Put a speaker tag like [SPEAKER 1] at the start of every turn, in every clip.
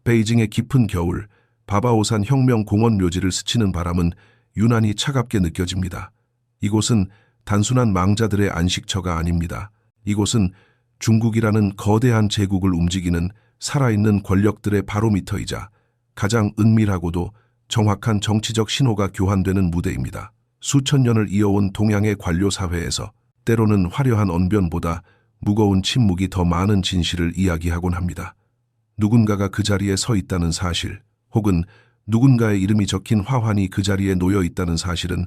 [SPEAKER 1] 베이징의 깊은 겨울, 바바오산 혁명공원 묘지를 스치는 바람은 유난히 차갑게 느껴집니다. 이곳은 단순한 망자들의 안식처가 아닙니다. 이곳은 중국이라는 거대한 제국을 움직이는 살아있는 권력들의 바로미터이자 가장 은밀하고도 정확한 정치적 신호가 교환되는 무대입니다. 수천 년을 이어온 동양의 관료 사회에서 때로는 화려한 언변보다 무거운 침묵이 더 많은 진실을 이야기하곤 합니다. 누군가가 그 자리에 서 있다는 사실, 혹은 누군가의 이름이 적힌 화환이 그 자리에 놓여 있다는 사실은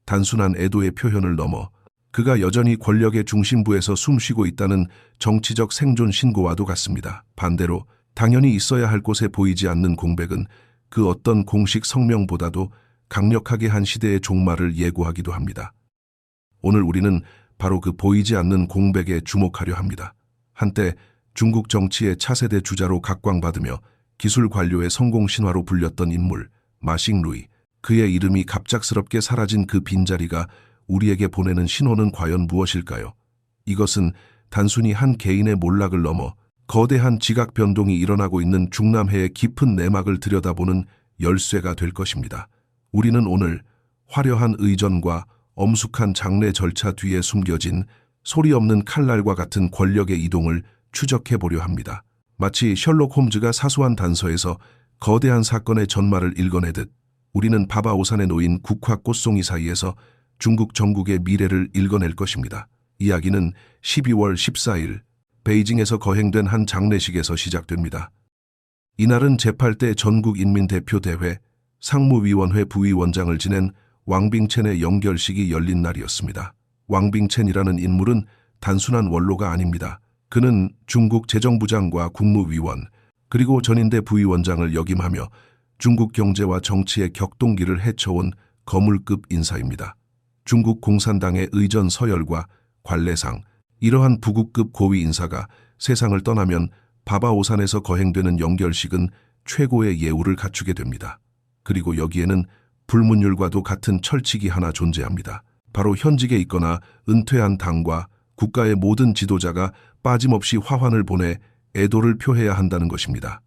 [SPEAKER 1] 단순한 애도의 표현을 넘어 그가 여전히 권력의 중심부에서 숨쉬고 있다는 정치적 생존 신고와도 같습니다. 반대로 당연히 있어야 할 곳에 보이지 않는 공백은 그 어떤 공식 성명보다도 강력하게 한 시대의 종말을 예고하기도 합니다. 오늘 우리는 바로 그 보이지 않는 공백에 주목하려 합니다. 한때 중국 정치의 차세대 주자로 각광받으며 기술 관료의 성공 신화로 불렸던 인물 마싱루이, 그의 이름이 갑작스럽게 사라진 그 빈자리가 우리에게 보내는 신호는 과연 무엇일까요? 이것은 단순히 한 개인의 몰락을 넘어 거대한 지각 변동이 일어나고 있는 중남해의 깊은 내막을 들여다보는 열쇠가 될 것입니다. 우리는 오늘 화려한 의전과 엄숙한 장례 절차 뒤에 숨겨진 소리 없는 칼날과 같은 권력의 이동을 추적해 보려 합니다. 마치 셜록 홈즈가 사소한 단서에서 거대한 사건의 전말을 읽어내듯 우리는 바바오산에 놓인 국화 꽃송이 사이에서 중국 정국의 미래를 읽어낼 것입니다. 이야기는 12월 14일 베이징에서 거행된 한 장례식에서 시작됩니다. 이날은 제8대 전국인민대표대회 상무위원회 부위원장을 지낸 왕빙첸의 영결식이 열린 날이었습니다. 왕빙첸이라는 인물은 단순한 원로가 아닙니다. 그는 중국 재정부장과 국무위원, 그리고 전인대 부위원장을 역임하며 중국 경제와 정치의 격동기를 헤쳐온 거물급 인사입니다. 중국 공산당의 의전 서열과 관례상 이러한 부국급 고위 인사가 세상을 떠나면 바바오산에서 거행되는 영결식은 최고의 예우를 갖추게 됩니다. 그리고 여기에는 불문율과도 같은 철칙이 하나 존재합니다. 바로 현직에 있거나 은퇴한 당과 국가의 모든 지도자가 빠짐없이 화환을 보내 애도를 표해야 한다는 것입니다.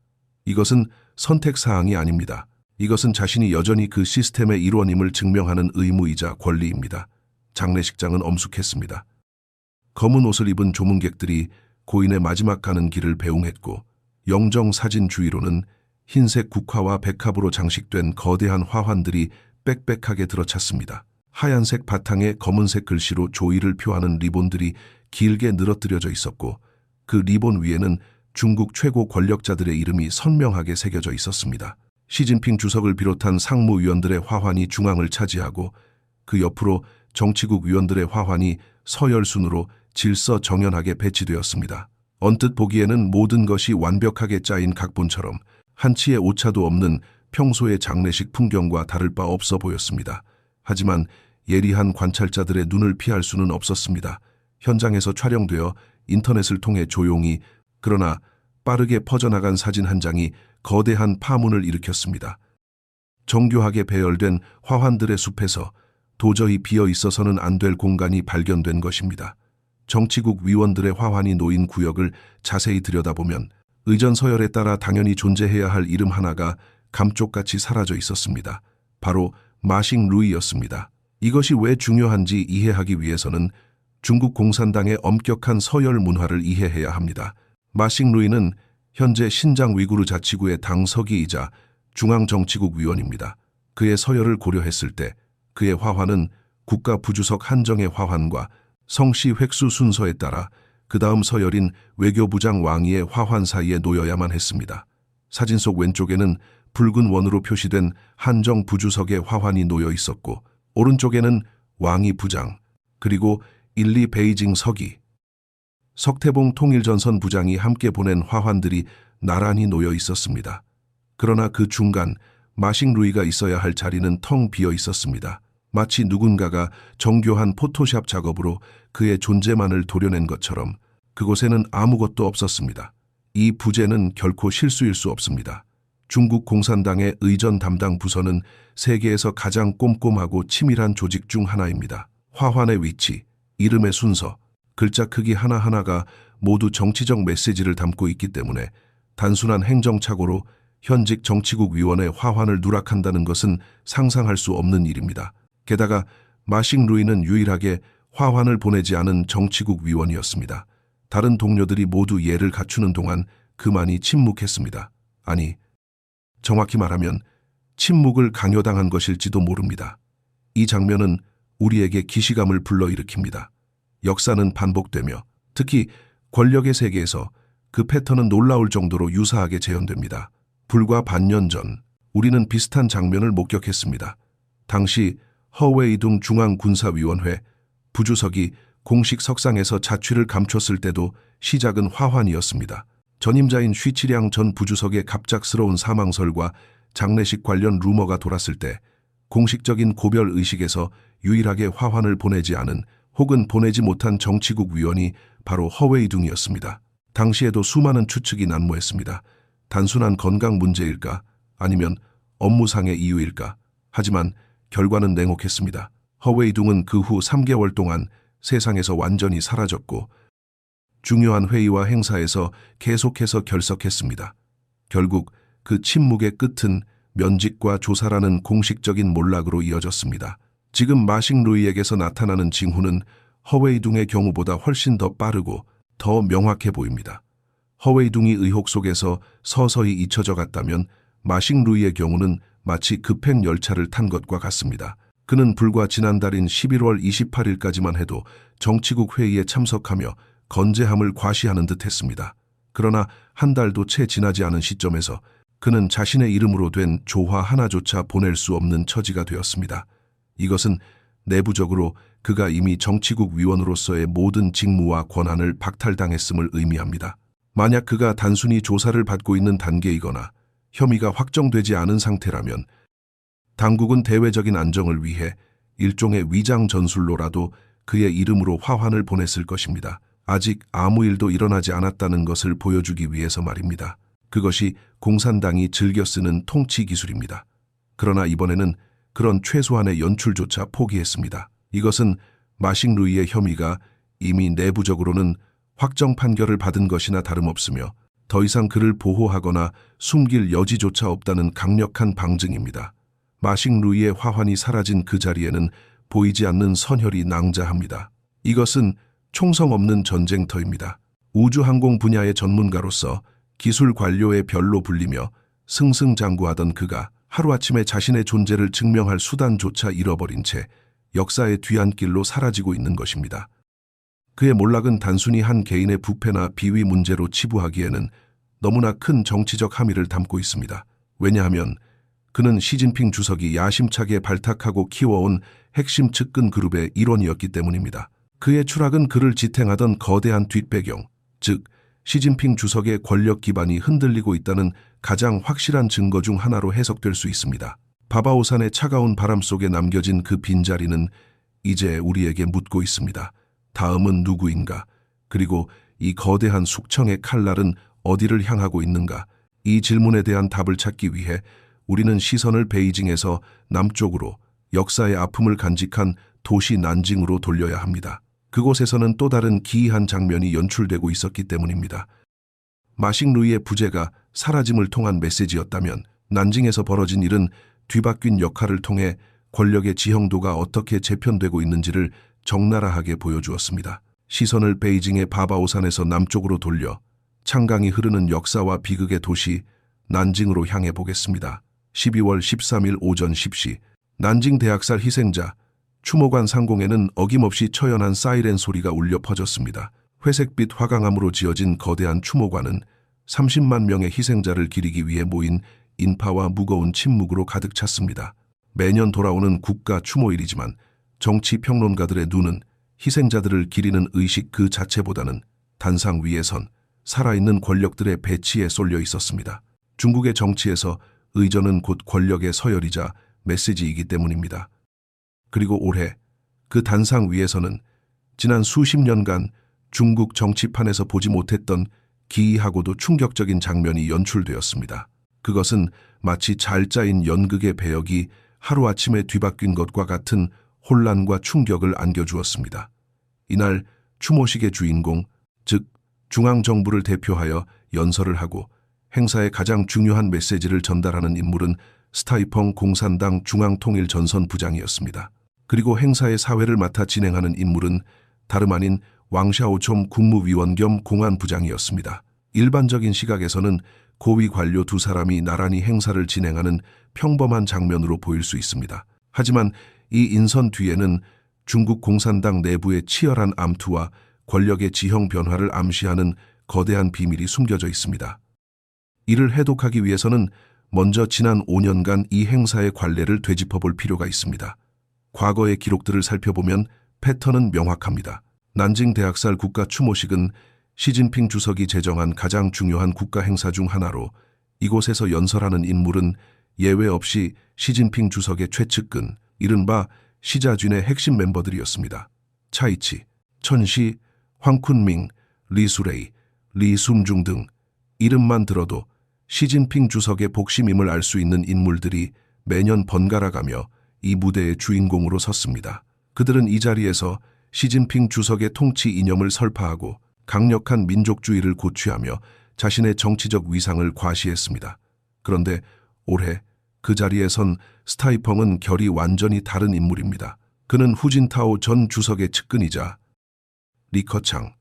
[SPEAKER 1] 이것은 선택사항이 아닙니다. 이것은 자신이 여전히 그 시스템의 일원임을 증명하는 의무이자 권리입니다. 장례식장은 엄숙했습니다. 검은 옷을 입은 조문객들이 고인의 마지막 가는 길을 배웅했고, 영정 사진 주위로는 흰색 국화와 백합으로 장식된 거대한 화환들이 빽빽하게 들어찼습니다. 하얀색 바탕에 검은색 글씨로 조의를 표하는 리본들이 길게 늘어뜨려져 있었고, 그 리본 위에는 중국 최고 권력자들의 이름이 선명하게 새겨져 있었습니다. 시진핑 주석을 비롯한 상무위원들의 화환이 중앙을 차지하고, 그 옆으로 정치국 위원들의 화환이 서열순으로 질서정연하게 배치되었습니다. 언뜻 보기에는 모든 것이 완벽하게 짜인 각본처럼 한치의 오차도 없는 평소의 장례식 풍경과 다를 바 없어 보였습니다. 하지만 예리한 관찰자들의 눈을 피할 수는 없었습니다. 현장에서 촬영되어 인터넷을 통해 조용히, 그러나 빠르게 퍼져나간 사진 한 장이 거대한 파문을 일으켰습니다. 정교하게 배열된 화환들의 숲에서 도저히 비어 있어서는 안 될 공간이 발견된 것입니다. 정치국 위원들의 화환이 놓인 구역을 자세히 들여다보면 의전 서열에 따라 당연히 존재해야 할 이름 하나가 감쪽같이 사라져 있었습니다. 바로 마싱루이였습니다. 이것이 왜 중요한지 이해하기 위해서는 중국 공산당의 엄격한 서열 문화를 이해해야 합니다. 마싱루이는 현재 신장 위구르 자치구의 당 서기이자 중앙정치국 위원입니다. 그의 서열을 고려했을 때 그의 화환은 국가 부주석 한정의 화환과 성씨 획수 순서에 따라 그 다음 서열인 외교부장 왕위의 화환 사이에 놓여야만 했습니다. 사진 속 왼쪽에는 붉은 원으로 표시된 한정 부주석의 화환이 놓여 있었고, 오른쪽에는 왕위 부장, 그리고 1, 2 베이징 서기, 석태봉 통일전선 부장이 함께 보낸 화환들이 나란히 놓여 있었습니다. 그러나 그 중간 마싱루이가 있어야 할 자리는 텅 비어 있었습니다. 마치 누군가가 정교한 포토샵 작업으로 그의 존재만을 도려낸 것처럼 그곳에는 아무것도 없었습니다. 이 부재는 결코 실수일 수 없습니다. 중국 공산당의 의전 담당 부서는 세계에서 가장 꼼꼼하고 치밀한 조직 중 하나입니다. 화환의 위치, 이름의 순서, 글자 크기 하나하나가 모두 정치적 메시지를 담고 있기 때문에 단순한 행정착오로 현직 정치국 위원의 화환을 누락한다는 것은 상상할 수 없는 일입니다. 게다가 마식 루이는 유일하게 화환을 보내지 않은 정치국 위원이었습니다. 다른 동료들이 모두 예를 갖추는 동안 그만이 침묵했습니다. 아니, 정확히 말하면 침묵을 강요당한 것일지도 모릅니다. 이 장면은 우리에게 기시감을 불러일으킵니다. 역사는 반복되며 특히 권력의 세계에서 그 패턴은 놀라울 정도로 유사하게 재현됩니다. 불과 반년 전 우리는 비슷한 장면을 목격했습니다. 당시 허웨이둥 중앙군사위원회 부주석이 공식 석상에서 자취를 감췄을 때도 시작은 화환이었습니다. 전임자인 쉬치량 전 부주석의 갑작스러운 사망설과 장례식 관련 루머가 돌았을 때 공식적인 고별 의식에서 유일하게 화환을 보내지 않은 혹은 보내지 못한 정치국 위원이 바로 허웨이둥이었습니다. 당시에도 수많은 추측이 난무했습니다. 단순한 건강 문제일까? 아니면 업무상의 이유일까? 하지만 결과는 냉혹했습니다. 허웨이둥은 그 후 3개월 동안 세상에서 완전히 사라졌고 중요한 회의와 행사에서 계속해서 결석했습니다. 결국 그 침묵의 끝은 면직과 조사라는 공식적인 몰락으로 이어졌습니다. 지금 마식 루이에게서 나타나는 징후는 허웨이둥의 경우보다 훨씬 더 빠르고 더 명확해 보입니다. 허웨이둥이 의혹 속에서 서서히 잊혀져 갔다면 마식 루이의 경우는 마치 급행 열차를 탄 것과 같습니다. 그는 불과 지난달인 11월 28일까지만 해도 정치국 회의에 참석하며 건재함을 과시하는 듯 했습니다. 그러나 한 달도 채 지나지 않은 시점에서 그는 자신의 이름으로 된 조화 하나조차 보낼 수 없는 처지가 되었습니다. 이것은 내부적으로 그가 이미 정치국 위원으로서의 모든 직무와 권한을 박탈당했음을 의미합니다. 만약 그가 단순히 조사를 받고 있는 단계이거나 혐의가 확정되지 않은 상태라면 당국은 대외적인 안정을 위해 일종의 위장 전술로라도 그의 이름으로 화환을 보냈을 것입니다. 아직 아무 일도 일어나지 않았다는 것을 보여주기 위해서 말입니다. 그것이 공산당이 즐겨 쓰는 통치 기술입니다. 그러나 이번에는 그런 최소한의 연출조차 포기했습니다. 이것은 마식 루이의 혐의가 이미 내부적으로는 확정 판결을 받은 것이나 다름없으며 더 이상 그를 보호하거나 숨길 여지조차 없다는 강력한 방증입니다. 마식 루이의 화환이 사라진 그 자리에는 보이지 않는 선혈이 낭자합니다. 이것은 총성 없는 전쟁터입니다. 우주항공 분야의 전문가로서 기술 관료의 별로 불리며 승승장구하던 그가 하루아침에 자신의 존재를 증명할 수단조차 잃어버린 채 역사의 뒤안길로 사라지고 있는 것입니다. 그의 몰락은 단순히 한 개인의 부패나 비위 문제로 치부하기에는 너무나 큰 정치적 함의를 담고 있습니다. 왜냐하면 그는 시진핑 주석이 야심차게 발탁하고 키워온 핵심 측근 그룹의 일원이었기 때문입니다. 그의 추락은 그를 지탱하던 거대한 뒷배경, 즉 시진핑 주석의 권력 기반이 흔들리고 있다는 가장 확실한 증거 중 하나로 해석될 수 있습니다. 바바오산의 차가운 바람 속에 남겨진 그 빈자리는 이제 우리에게 묻고 있습니다. 다음은 누구인가? 그리고 이 거대한 숙청의 칼날은 어디를 향하고 있는가? 이 질문에 대한 답을 찾기 위해 우리는 시선을 베이징에서 남쪽으로 역사의 아픔을 간직한 도시 난징으로 돌려야 합니다. 그곳에서는 또 다른 기이한 장면이 연출되고 있었기 때문입니다. 마식 루이의 부재가 사라짐을 통한 메시지였다면 난징에서 벌어진 일은 뒤바뀐 역할을 통해 권력의 지형도가 어떻게 재편되고 있는지를 적나라하게 보여주었습니다. 시선을 베이징의 바바오산에서 남쪽으로 돌려 창강이 흐르는 역사와 비극의 도시 난징으로 향해 보겠습니다. 12월 13일 오전 10시 난징 대학살 희생자 추모관 상공에는 어김없이 처연한 사이렌 소리가 울려 퍼졌습니다. 회색빛 화강암으로 지어진 거대한 추모관은 30만 명의 희생자를 기리기 위해 모인 인파와 무거운 침묵으로 가득 찼습니다. 매년 돌아오는 국가 추모일이지만 정치 평론가들의 눈은 희생자들을 기리는 의식 그 자체보다는 단상 위에 선 살아있는 권력들의 배치에 쏠려 있었습니다. 중국의 정치에서 의전은 곧 권력의 서열이자 메시지이기 때문입니다. 그리고 올해 그 단상 위에서는 지난 수십 년간 중국 정치판에서 보지 못했던 기이하고도 충격적인 장면이 연출되었습니다. 그것은 마치 잘 짜인 연극의 배역이 하루아침에 뒤바뀐 것과 같은 혼란과 충격을 안겨주었습니다. 이날 추모식의 주인공, 즉 중앙정부를 대표하여 연설을 하고 행사의 가장 중요한 메시지를 전달하는 인물은 스타이펑 공산당 중앙통일전선 부장이었습니다. 그리고 행사의 사회를 맡아 진행하는 인물은 다름 아닌 왕샤오촘 국무위원 겸 공안부장이었습니다. 일반적인 시각에서는 고위 관료 두 사람이 나란히 행사를 진행하는 평범한 장면으로 보일 수 있습니다. 하지만 이 인선 뒤에는 중국 공산당 내부의 치열한 암투와 권력의 지형 변화를 암시하는 거대한 비밀이 숨겨져 있습니다. 이를 해독하기 위해서는 먼저 지난 5년간 이 행사의 관례를 되짚어볼 필요가 있습니다. 과거의 기록들을 살펴보면 패턴은 명확합니다. 난징 대학살 국가 추모식은 시진핑 주석이 제정한 가장 중요한 국가 행사 중 하나로 이곳에서 연설하는 인물은 예외 없이 시진핑 주석의 최측근, 이른바 시자준의 핵심 멤버들이었습니다. 차이치, 천시, 황쿤밍, 리수레이, 리숨중 등 이름만 들어도 시진핑 주석의 복심임을 알 수 있는 인물들이 매년 번갈아가며 이 무대의 주인공으로 섰습니다. 그들은 이 자리에서 시진핑 주석의 통치 이념을 설파하고 강력한 민족주의를 고취하며 자신의 정치적 위상을 과시했습니다. 그런데 올해 그 자리에 선 스타이펑은 결이 완전히 다른 인물입니다. 그는 후진타오 전 주석의 측근이자 리커창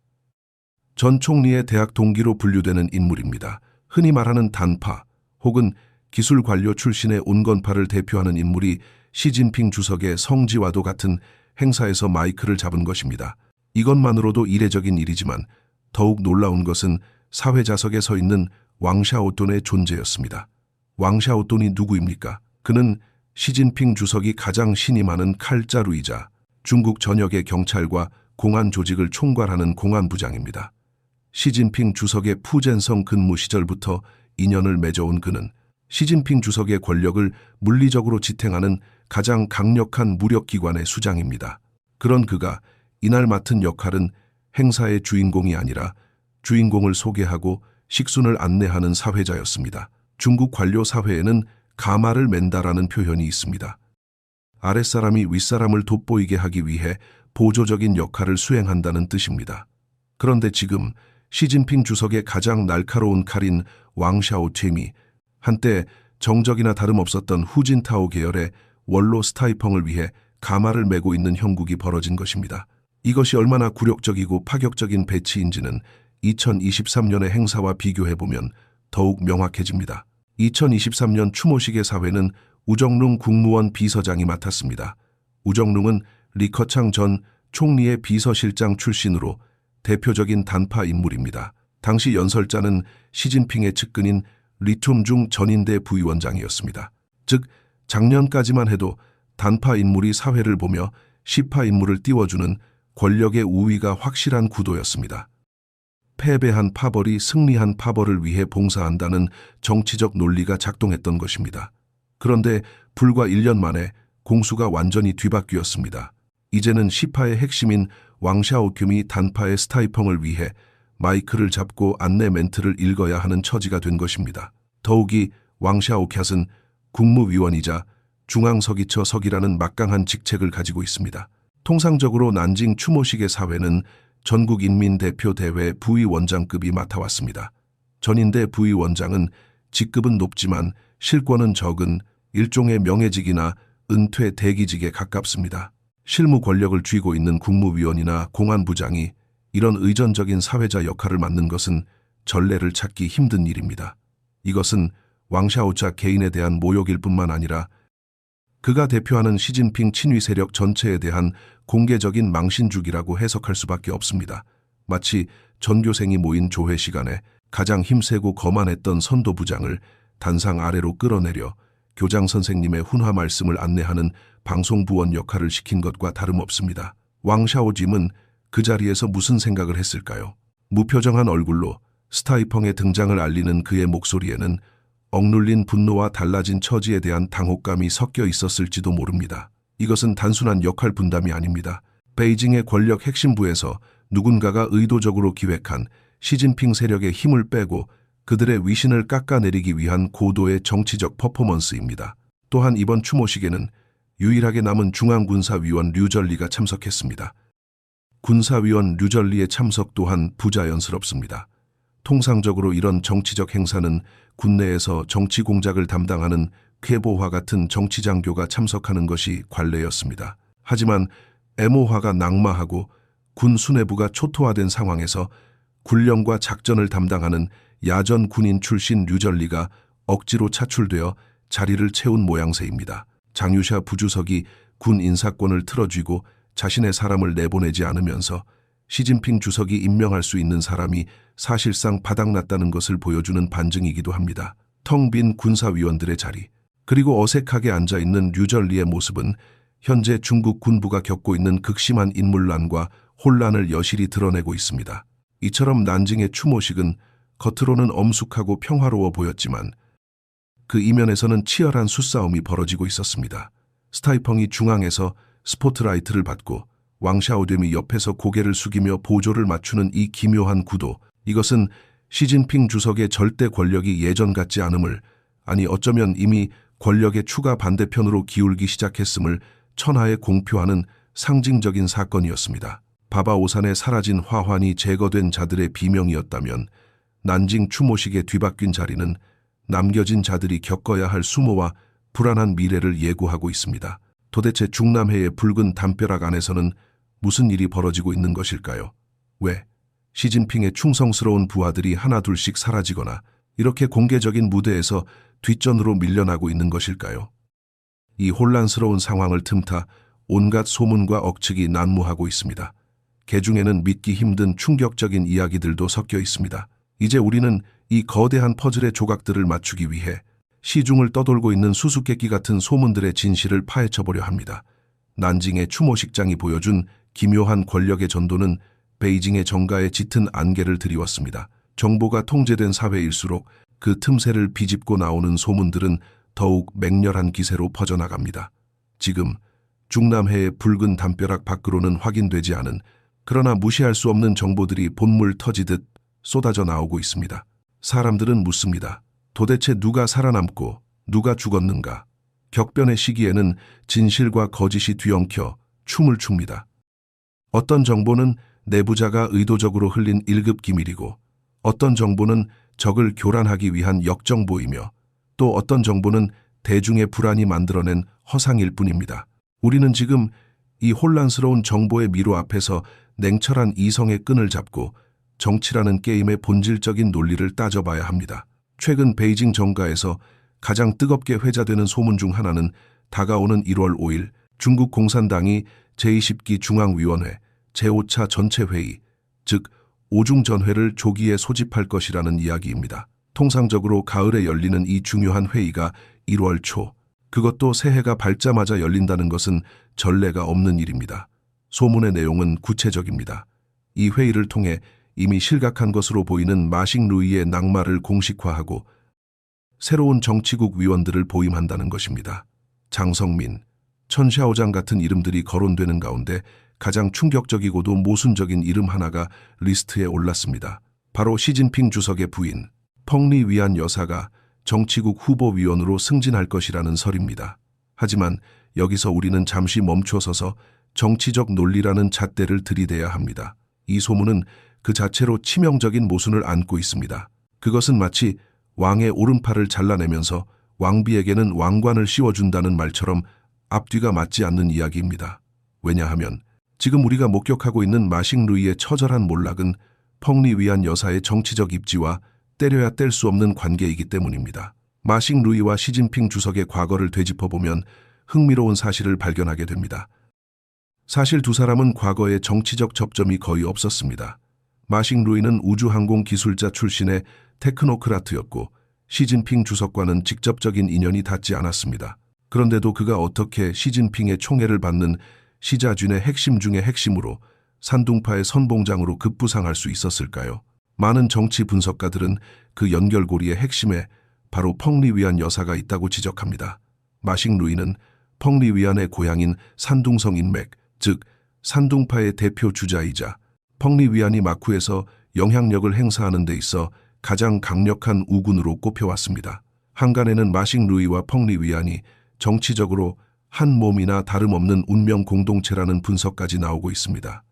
[SPEAKER 1] 전 총리의 대학 동기로 분류되는 인물입니다. 흔히 말하는 단파 혹은 기술 관료 출신의 온건파를 대표하는 인물이 시진핑 주석의 성지와도 같은 행사에서 마이크를 잡은 것입니다. 이것만으로도 이례적인 일이지만 더욱 놀라운 것은 사회자석에 서 있는 왕샤오돈의 존재였습니다. 왕샤오돈이 누구입니까? 그는 시진핑 주석이 가장 신임하는 칼자루이자 중국 전역의 경찰과 공안 조직을 총괄하는 공안부장입니다. 시진핑 주석의 푸젠성 근무 시절부터 인연을 맺어온 그는 시진핑 주석의 권력을 물리적으로 지탱하는 가장 강력한 무력기관의 수장입니다. 그런 그가 이날 맡은 역할은 행사의 주인공이 아니라 주인공을 소개하고 식순을 안내하는 사회자였습니다. 중국 관료 사회에는 가마를 맨다라는 표현이 있습니다. 아랫사람이 윗사람을 돋보이게 하기 위해 보조적인 역할을 수행한다는 뜻입니다. 그런데 지금 시진핑 주석의 가장 날카로운 칼인 왕샤오팀이 한때 정적이나 다름없었던 후진타오 계열의 원로 스타이펑을 위해 가마를 메고 있는 형국이 벌어진 것입니다. 이것이 얼마나 굴욕적이고 파격적인 배치인지는 2023년의 행사와 비교해보면 더욱 명확해집니다. 2023년 추모식의 사회는 우정룽 국무원 비서장이 맡았습니다. 우정룽은 리커창 전 총리의 비서실장 출신으로 대표적인 단파 인물입니다. 당시 연설자는 시진핑의 측근인 리툼중 전인대 부위원장이었습니다. 즉 작년까지만 해도 단파 인물이 사회를 보며 시파 인물을 띄워주는 권력의 우위가 확실한 구도였습니다. 패배한 파벌이 승리한 파벌을 위해 봉사한다는 정치적 논리가 작동했던 것입니다. 그런데 불과 1년 만에 공수가 완전히 뒤바뀌었습니다. 이제는 시파의 핵심인 왕샤오큐이 단파의 스타이펑을 위해 마이크를 잡고 안내 멘트를 읽어야 하는 처지가 된 것입니다. 더욱이 왕샤오캬은 국무위원이자 중앙서기처석이라는 막강한 직책을 가지고 있습니다. 통상적으로 난징 추모식의 사회는 전국인민대표대회 부위원장급이 맡아왔습니다. 전인대 부위원장은 직급은 높지만 실권은 적은 일종의 명예직이나 은퇴 대기직에 가깝습니다. 실무 권력을 쥐고 있는 국무위원이나 공안부장이 이런 의전적인 사회자 역할을 맡는 것은 전례를 찾기 힘든 일입니다. 이것은 왕샤오차 개인에 대한 모욕일 뿐만 아니라 그가 대표하는 시진핑 친위 세력 전체에 대한 공개적인 망신주기라고 해석할 수밖에 없습니다. 마치 전교생이 모인 조회 시간에 가장 힘세고 거만했던 선도부장을 단상 아래로 끌어내려 교장 선생님의 훈화 말씀을 안내하는 방송부원 역할을 시킨 것과 다름없습니다. 왕샤오짐은 그 자리에서 무슨 생각을 했을까요? 무표정한 얼굴로 스타이펑의 등장을 알리는 그의 목소리에는 억눌린 분노와 달라진 처지에 대한 당혹감이 섞여 있었을지도 모릅니다. 이것은 단순한 역할 분담이 아닙니다. 베이징의 권력 핵심부에서 누군가가 의도적으로 기획한 시진핑 세력의 힘을 빼고 그들의 위신을 깎아내리기 위한 고도의 정치적 퍼포먼스입니다. 또한 이번 추모식에는 유일하게 남은 중앙군사위원 류전리가 참석했습니다. 군사위원 류전리의 참석 또한 부자연스럽습니다. 통상적으로 이런 정치적 행사는 군내에서 정치 공작을 담당하는 쾌보화 같은 정치장교가 참석하는 것이 관례였습니다. 하지만 애모화가 낙마하고 군 수뇌부가 초토화된 상황에서 군령과 작전을 담당하는 야전 군인 출신 류전리가 억지로 차출되어 자리를 채운 모양새입니다. 장유샤 부주석이 군 인사권을 틀어쥐고 자신의 사람을 내보내지 않으면서 시진핑 주석이 임명할 수 있는 사람이 사실상 바닥났다는 것을 보여주는 반증이기도 합니다. 텅 빈 군사위원들의 자리, 그리고 어색하게 앉아있는 류전리의 모습은 현재 중국 군부가 겪고 있는 극심한 인물난과 혼란을 여실히 드러내고 있습니다. 이처럼 난징의 추모식은 겉으로는 엄숙하고 평화로워 보였지만 그 이면에서는 치열한 수싸움이 벌어지고 있었습니다. 스타이펑이 중앙에서 스포트라이트를 받고 왕샤오뎀이 옆에서 고개를 숙이며 보조를 맞추는 이 기묘한 구도, 이것은 시진핑 주석의 절대 권력이 예전 같지 않음을, 아니 어쩌면 이미 권력의 추가 반대편으로 기울기 시작했음을 천하에 공표하는 상징적인 사건이었습니다. 바바오산에 사라진 화환이 제거된 자들의 비명이었다면 난징 추모식에 뒤바뀐 자리는 남겨진 자들이 겪어야 할 수모와 불안한 미래를 예고하고 있습니다. 도대체 중남해의 붉은 담벼락 안에서는 무슨 일이 벌어지고 있는 것일까요? 왜 시진핑의 충성스러운 부하들이 하나둘씩 사라지거나 이렇게 공개적인 무대에서 뒷전으로 밀려나고 있는 것일까요? 이 혼란스러운 상황을 틈타 온갖 소문과 억측이 난무하고 있습니다. 개중에는 믿기 힘든 충격적인 이야기들도 섞여 있습니다. 이제 우리는 이 거대한 퍼즐의 조각들을 맞추기 위해 시중을 떠돌고 있는 수수께끼 같은 소문들의 진실을 파헤쳐보려 합니다. 난징의 추모식장이 보여준 기묘한 권력의 전도는 베이징의 정가에 짙은 안개를 드리웠습니다. 정보가 통제된 사회일수록 그 틈새를 비집고 나오는 소문들은 더욱 맹렬한 기세로 퍼져나갑니다. 지금 중남해의 붉은 담벼락 밖으로는 확인되지 않은, 그러나 무시할 수 없는 정보들이 본물 터지듯 쏟아져 나오고 있습니다. 사람들은 묻습니다. 도대체 누가 살아남고 누가 죽었는가? 격변의 시기에는 진실과 거짓이 뒤엉켜 춤을 춥니다. 어떤 정보는 내부자가 의도적으로 흘린 1급 기밀이고, 어떤 정보는 적을 교란하기 위한 역정보이며, 또 어떤 정보는 대중의 불안이 만들어낸 허상일 뿐입니다. 우리는 지금 이 혼란스러운 정보의 미로 앞에서 냉철한 이성의 끈을 잡고 정치라는 게임의 본질적인 논리를 따져봐야 합니다. 최근 베이징 정가에서 가장 뜨겁게 회자되는 소문 중 하나는 다가오는 1월 5일 중국 공산당이 제20기 중앙위원회 제5차 전체회의, 즉 오중전회를 조기에 소집할 것이라는 이야기입니다. 통상적으로 가을에 열리는 이 중요한 회의가 1월 초, 그것도 새해가 밝자마자 열린다는 것은 전례가 없는 일입니다. 소문의 내용은 구체적입니다. 이 회의를 통해 이미 실각한 것으로 보이는 마식루이의 낙마를 공식화하고 새로운 정치국 위원들을 보임한다는 것입니다. 장성민, 천샤오장 같은 이름들이 거론되는 가운데 가장 충격적이고도 모순적인 이름 하나가 리스트에 올랐습니다. 바로 시진핑 주석의 부인, 펑리 위안 여사가 정치국 후보위원으로 승진할 것이라는 설입니다. 하지만 여기서 우리는 잠시 멈춰서서 정치적 논리라는 잣대를 들이대야 합니다. 이 소문은 그 자체로 치명적인 모순을 안고 있습니다. 그것은 마치 왕의 오른팔을 잘라내면서 왕비에게는 왕관을 씌워준다는 말처럼 앞뒤가 맞지 않는 이야기입니다. 왜냐하면 지금 우리가 목격하고 있는 마식루이의 처절한 몰락은 펑리 위안 여사의 정치적 입지와 때려야 뗄 수 없는 관계이기 때문입니다. 마식루이와 시진핑 주석의 과거를 되짚어보면 흥미로운 사실을 발견하게 됩니다. 사실 두 사람은 과거에 정치적 접점이 거의 없었습니다. 마식루이는 우주항공 기술자 출신의 테크노크라트였고 시진핑 주석과는 직접적인 인연이 닿지 않았습니다. 그런데도 그가 어떻게 시진핑의 총애를 받는 시자준의 핵심 중의 핵심으로 산둥파의 선봉장으로 급부상할 수 있었을까요? 많은 정치 분석가들은 그 연결고리의 핵심에 바로 펑리 위안 여사가 있다고 지적합니다. 마식루이는 펑리 위안의 고향인 산둥성 인맥, 즉 산둥파의 대표 주자이자 펑리 위안이 마쿠에서 영향력을 행사하는 데 있어 가장 강력한 우군으로 꼽혀왔습니다. 한간에는 마식루이와 펑리 위안이 정치적으로 한 몸이나 다름없는 운명 공동체라는 분석까지 나오고 있습니다.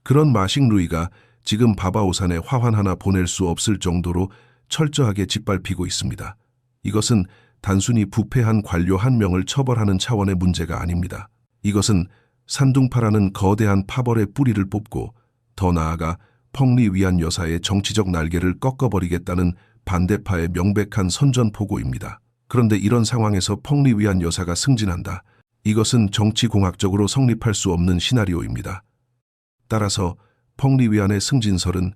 [SPEAKER 1] 그런 마식루이가 지금 바바오산에 화환 하나 보낼 수 없을 정도로 철저하게 짓밟히고 있습니다. 이것은 단순히 부패한 관료 한 명을 처벌하는 차원의 문제가 아닙니다. 이것은 산둥파라는 거대한 파벌의 뿌리를 뽑고 더 나아가 펑리 위안 여사의 정치적 날개를 꺾어버리겠다는 반대파의 명백한 선전포고입니다. 그런데 이런 상황에서 펑리 위안 여사가 승진한다. 이것은 정치공학적으로 성립할 수 없는 시나리오입니다. 따라서 펑리 위안의 승진설은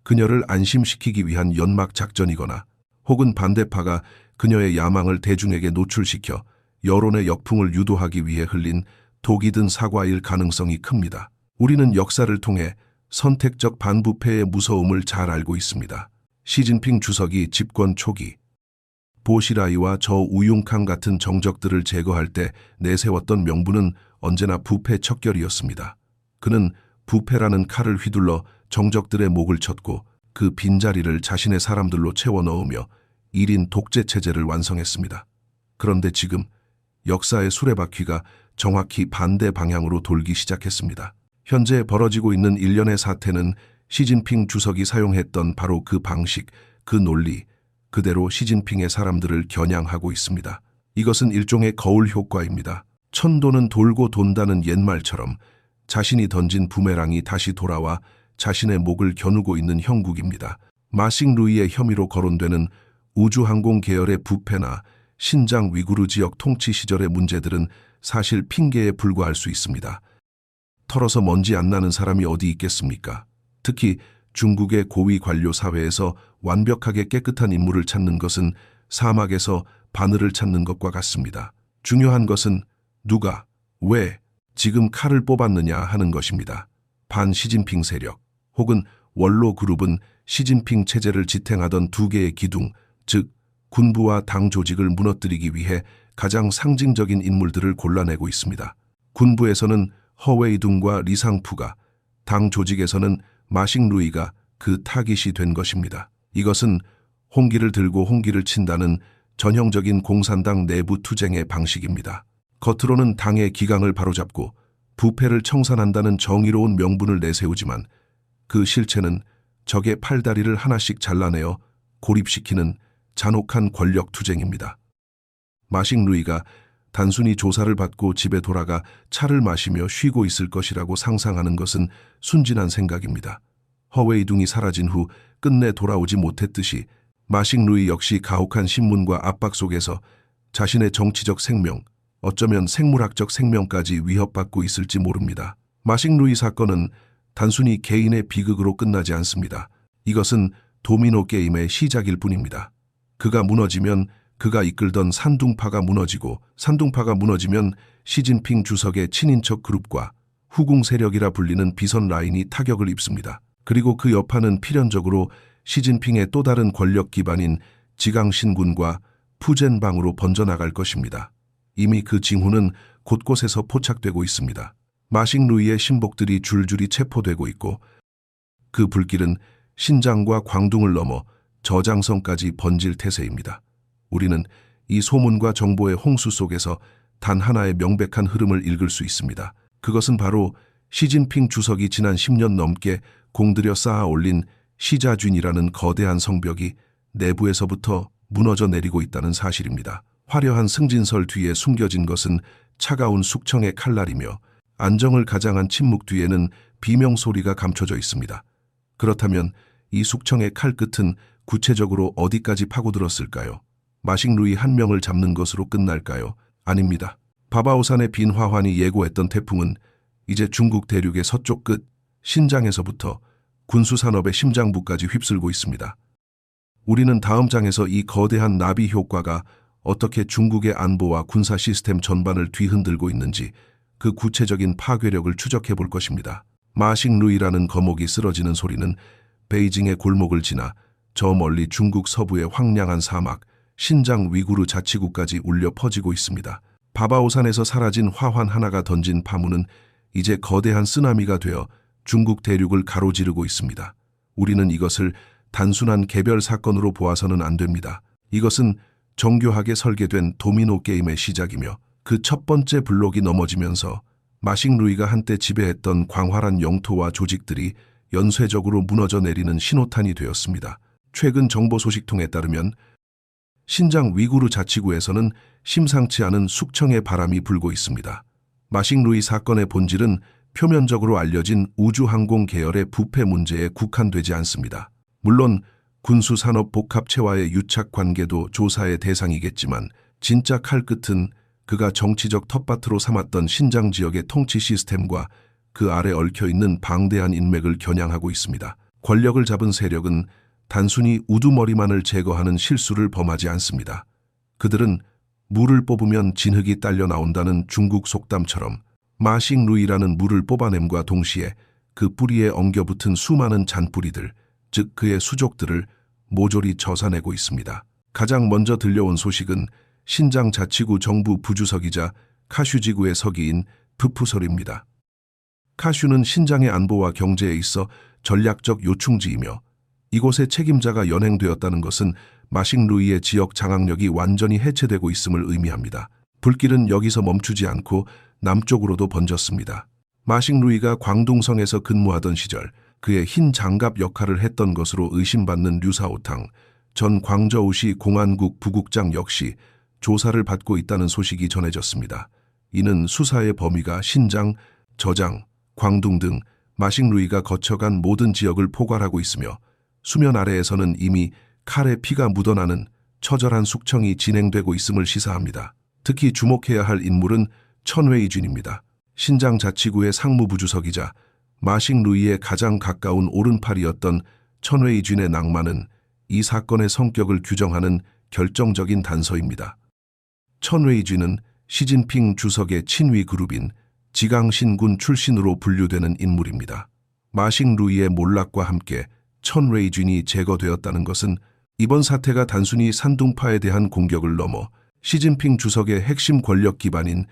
[SPEAKER 1] 그녀를 안심시키기 위한 연막 작전이거나 혹은 반대파가 그녀의 야망을 대중에게 노출시켜 여론의 역풍을 유도하기 위해 흘린 독이 든 사과일 가능성이 큽니다. 우리는 역사를 통해 선택적 반부패의 무서움을 잘 알고 있습니다. 시진핑 주석이 집권 초기 보시라이와 저 우융캉 같은 정적들을 제거할 때 내세웠던 명분은 언제나 부패 척결이었습니다. 그는 부패라는 칼을 휘둘러 정적들의 목을 쳤고 그 빈자리를 자신의 사람들로 채워 넣으며 1인 독재 체제를 완성했습니다. 그런데 지금 역사의 수레바퀴가 정확히 반대 방향으로 돌기 시작했습니다. 현재 벌어지고 있는 일련의 사태는 시진핑 주석이 사용했던 바로 그 방식, 그 논리, 그대로 시진핑의 사람들을 겨냥하고 있습니다. 이것은 일종의 거울 효과입니다. 천도는 돌고 돈다는 옛말처럼 자신이 던진 부메랑이 다시 돌아와 자신의 목을 겨누고 있는 형국입니다. 마싱루이의 혐의로 거론되는 우주항공 계열의 부패나 신장 위구르 지역 통치 시절의 문제들은 사실 핑계에 불과할 수 있습니다. 털어서 먼지 안 나는 사람이 어디 있겠습니까? 특히 중국의 고위 관료 사회에서 완벽하게 깨끗한 인물을 찾는 것은 사막에서 바늘을 찾는 것과 같습니다. 중요한 것은 누가, 왜, 지금 칼을 뽑았느냐 하는 것입니다. 반시진핑 세력 혹은 원로 그룹은 시진핑 체제를 지탱하던 두 개의 기둥, 즉 군부와 당 조직을 무너뜨리기 위해 가장 상징적인 인물들을 골라내고 있습니다. 군부에서는 허웨이둥과 리상푸가, 당 조직에서는 마싱루이가 그 타깃이 된 것입니다. 이것은 홍기를 들고 홍기를 친다는 전형적인 공산당 내부 투쟁의 방식입니다. 겉으로는 당의 기강을 바로잡고 부패를 청산한다는 정의로운 명분을 내세우지만 그 실체는 적의 팔다리를 하나씩 잘라내어 고립시키는 잔혹한 권력 투쟁입니다. 마싱루이가 단순히 조사를 받고 집에 돌아가 차를 마시며 쉬고 있을 것이라고 상상하는 것은 순진한 생각입니다. 허웨이둥이 사라진 후 끝내 돌아오지 못했듯이 마싱루이 역시 가혹한 신문과 압박 속에서 자신의 정치적 생명, 어쩌면 생물학적 생명까지 위협받고 있을지 모릅니다. 마싱루이 사건은 단순히 개인의 비극으로 끝나지 않습니다. 이것은 도미노 게임의 시작일 뿐입니다. 그가 무너지면 그가 이끌던 산둥파가 무너지고 산둥파가 무너지면 시진핑 주석의 친인척 그룹과 후궁 세력이라 불리는 비선 라인이 타격을 입습니다. 그리고 그 여파는 필연적으로 시진핑의 또 다른 권력 기반인 지강신군과 푸젠방으로 번져나갈 것입니다. 이미 그 징후는 곳곳에서 포착되고 있습니다. 마싱루이의 신복들이 줄줄이 체포되고 있고 그 불길은 신장과 광둥을 넘어 저장성까지 번질 태세입니다. 우리는 이 소문과 정보의 홍수 속에서 단 하나의 명백한 흐름을 읽을 수 있습니다. 그것은 바로 시진핑 주석이 지난 10년 넘게 공들여 쌓아 올린 시자준이라는 거대한 성벽이 내부에서부터 무너져 내리고 있다는 사실입니다. 화려한 승진설 뒤에 숨겨진 것은 차가운 숙청의 칼날이며 안정을 가장한 침묵 뒤에는 비명소리가 감춰져 있습니다. 그렇다면 이 숙청의 칼끝은 구체적으로 어디까지 파고들었을까요? 마싱루이 한 명을 잡는 것으로 끝날까요? 아닙니다. 바바오산의 빈 화환이 예고했던 태풍은 이제 중국 대륙의 서쪽 끝 신장에서부터 군수산업의 심장부까지 휩쓸고 있습니다. 우리는 다음 장에서 이 거대한 나비 효과가 어떻게 중국의 안보와 군사 시스템 전반을 뒤흔들고 있는지 그 구체적인 파괴력을 추적해 볼 것입니다. 마싱루이라는 거목이 쓰러지는 소리는 베이징의 골목을 지나 저 멀리 중국 서부의 황량한 사막, 신장 위구르 자치구까지 울려 퍼지고 있습니다. 바바오산에서 사라진 화환 하나가 던진 파문은 이제 거대한 쓰나미가 되어 중국 대륙을 가로지르고 있습니다. 우리는 이것을 단순한 개별 사건으로 보아서는 안 됩니다. 이것은 정교하게 설계된 도미노 게임의 시작이며 그 첫 번째 블록이 넘어지면서 마싱루이가 한때 지배했던 광활한 영토와 조직들이 연쇄적으로 무너져 내리는 신호탄이 되었습니다. 최근 정보 소식통에 따르면 신장 위구르 자치구에서는 심상치 않은 숙청의 바람이 불고 있습니다. 마싱루이 사건의 본질은 표면적으로 알려진 우주항공 계열의 부패 문제에 국한되지 않습니다. 물론 군수산업복합체와의 유착 관계도 조사의 대상이겠지만 진짜 칼끝은 그가 정치적 텃밭으로 삼았던 신장 지역의 통치 시스템과 그 아래 얽혀있는 방대한 인맥을 겨냥하고 있습니다. 권력을 잡은 세력은 단순히 우두머리만을 제거하는 실수를 범하지 않습니다. 그들은 물을 뽑으면 진흙이 딸려 나온다는 중국 속담처럼 마싱루이라는 물을 뽑아냄과 동시에 그 뿌리에 엉겨붙은 수많은 잔뿌리들, 즉 그의 수족들을 모조리 젖어내고 있습니다. 가장 먼저 들려온 소식은 신장 자치구 정부 부주석이자 카슈지구의 서기인 푸푸설입니다. 카슈는 신장의 안보와 경제에 있어 전략적 요충지이며 이곳의 책임자가 연행되었다는 것은 마싱루이의 지역 장악력이 완전히 해체되고 있음을 의미합니다. 불길은 여기서 멈추지 않고 남쪽으로도 번졌습니다. 마싱루이가 광둥성에서 근무하던 시절 그의 흰 장갑 역할을 했던 것으로 의심받는 류사오탕 전 광저우시 공안국 부국장 역시 조사를 받고 있다는 소식이 전해졌습니다. 이는 수사의 범위가 신장, 저장, 광둥 등 마싱루이가 거쳐간 모든 지역을 포괄하고 있으며 수면 아래에서는 이미 칼에 피가 묻어나는 처절한 숙청이 진행되고 있음을 시사합니다. 특히 주목해야 할 인물은 천웨이준입니다. 신장 자치구의 상무부주석이자 마싱루이의 가장 가까운 오른팔이었던 천웨이준의 낭만은 이 사건의 성격을 규정하는 결정적인 단서입니다. 천웨이준은 시진핑 주석의 친위 그룹인 지강신군 출신으로 분류되는 인물입니다. 마싱루이의 몰락과 함께 천웨이준이 제거되었다는 것은 이번 사태가 단순히 산둥파에 대한 공격을 넘어 시진핑 주석의 핵심 권력 기반인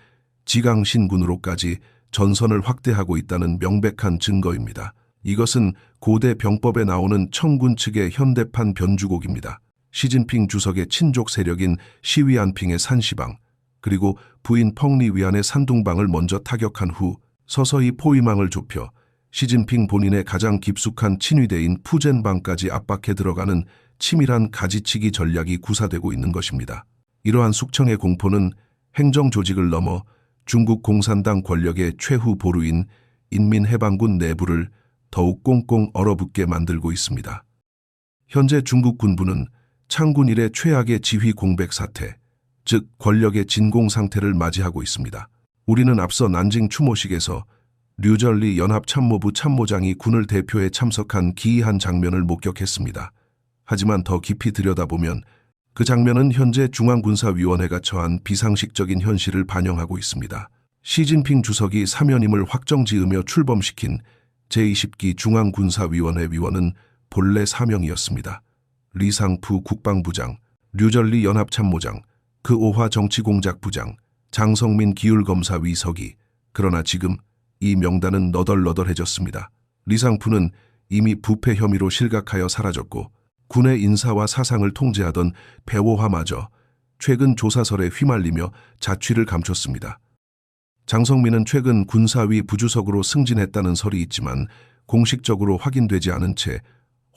[SPEAKER 1] 지강신군으로까지 전선을 확대하고 있다는 명백한 증거입니다. 이것은 고대 병법에 나오는 청군 측의 현대판 변주곡입니다. 시진핑 주석의 친족 세력인 시위안핑의 산시방, 그리고 부인 펑리위안의 산둥방을 먼저 타격한 후 서서히 포위망을 좁혀 시진핑 본인의 가장 깊숙한 친위대인 푸젠방까지 압박해 들어가는 치밀한 가지치기 전략이 구사되고 있는 것입니다. 이러한 숙청의 공포는 행정조직을 넘어 중국 공산당 권력의 최후 보루인 인민해방군 내부를 더욱 꽁꽁 얼어붙게 만들고 있습니다. 현재 중국 군부는 창군 이래 최악의 지휘 공백 사태, 즉 권력의 진공 상태를 맞이하고 있습니다. 우리는 앞서 난징 추모식에서 류절리 연합참모부 참모장이 군을 대표해 참석한 기이한 장면을 목격했습니다. 하지만 더 깊이 들여다보면 그 장면은 현재 중앙군사위원회가 처한 비상식적인 현실을 반영하고 있습니다. 시진핑 주석이 사면임을 확정지으며 출범시킨 제20기 중앙군사위원회 위원은 본래 4명이었습니다. 리상푸 국방부장, 류절리 연합참모장, 그 오화 정치공작부장, 장성민 기율검사위 서기. 그러나 지금 이 명단은 너덜너덜해졌습니다. 리상푸는 이미 부패 혐의로 실각하여 사라졌고 군의 인사와 사상을 통제하던 배오화마저 최근 조사설에 휘말리며 자취를 감췄습니다. 장성민은 최근 군사위 부주석으로 승진했다는 설이 있지만 공식적으로 확인되지 않은 채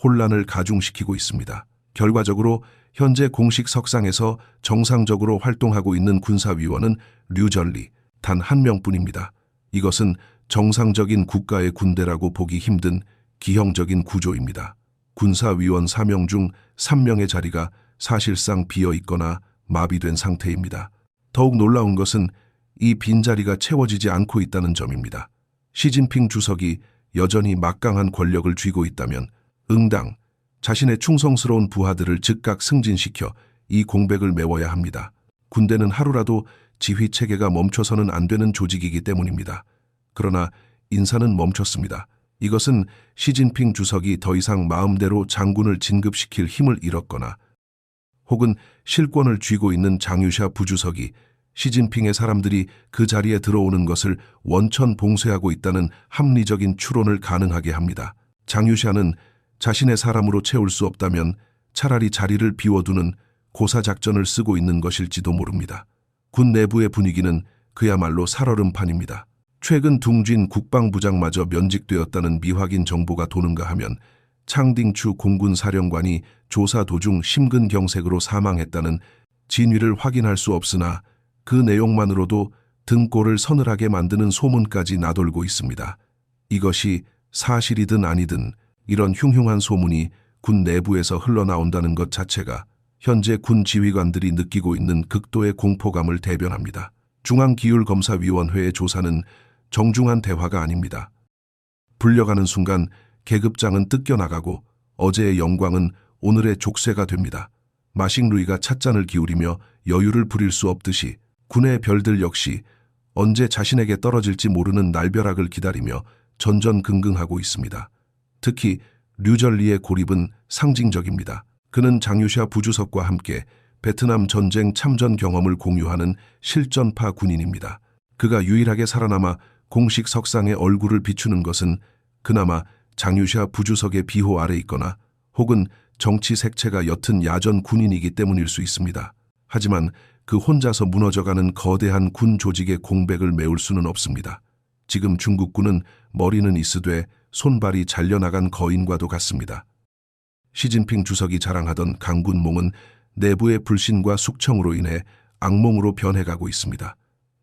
[SPEAKER 1] 혼란을 가중시키고 있습니다. 결과적으로 현재 공식 석상에서 정상적으로 활동하고 있는 군사위원은 류절리 단 한 명뿐입니다. 이것은 정상적인 국가의 군대라고 보기 힘든 기형적인 구조입니다. 군사위원 4명 중 3명의 자리가 사실상 비어있거나 마비된 상태입니다. 더욱 놀라운 것은 이 빈자리가 채워지지 않고 있다는 점입니다. 시진핑 주석이 여전히 막강한 권력을 쥐고 있다면 응당 자신의 충성스러운 부하들을 즉각 승진시켜 이 공백을 메워야 합니다. 군대는 하루라도 지휘체계가 멈춰서는 안 되는 조직이기 때문입니다. 그러나 인사는 멈췄습니다. 이것은 시진핑 주석이 더 이상 마음대로 장군을 진급시킬 힘을 잃었거나 혹은 실권을 쥐고 있는 장유샤 부주석이 시진핑의 사람들이 그 자리에 들어오는 것을 원천 봉쇄하고 있다는 합리적인 추론을 가능하게 합니다. 장유샤는 자신의 사람으로 채울 수 없다면 차라리 자리를 비워두는 고사작전을 쓰고 있는 것일지도 모릅니다. 군 내부의 분위기는 그야말로 살얼음판입니다. 최근 둥진 국방부장마저 면직되었다는 미확인 정보가 도는가 하면 창딩추 공군 사령관이 조사 도중 심근경색으로 사망했다는 진위를 확인할 수 없으나 그 내용만으로도 등골을 서늘하게 만드는 소문까지 나돌고 있습니다. 이것이 사실이든 아니든 이런 흉흉한 소문이 군 내부에서 흘러나온다는 것 자체가 현재 군 지휘관들이 느끼고 있는 극도의 공포감을 대변합니다. 중앙기율검사위원회의 조사는 정중한 대화가 아닙니다. 불려가는 순간 계급장은 뜯겨나가고 어제의 영광은 오늘의 족쇄가 됩니다. 마식루이가 찻잔을 기울이며 여유를 부릴 수 없듯이 군의 별들 역시 언제 자신에게 떨어질지 모르는 날벼락을 기다리며 전전긍긍하고 있습니다. 특히 류절리의 고립은 상징적입니다. 그는 장유샤 부주석과 함께 베트남 전쟁 참전 경험을 공유하는 실전파 군인입니다. 그가 유일하게 살아남아 공식 석상에 얼굴을 비추는 것은 그나마 장유샤 부주석의 비호 아래 있거나 혹은 정치 색채가 옅은 야전 군인이기 때문일 수 있습니다. 하지만 그 혼자서 무너져가는 거대한 군 조직의 공백을 메울 수는 없습니다. 지금 중국군은 머리는 있으되 손발이 잘려나간 거인과도 같습니다. 시진핑 주석이 자랑하던 강군몽은 내부의 불신과 숙청으로 인해 악몽으로 변해가고 있습니다.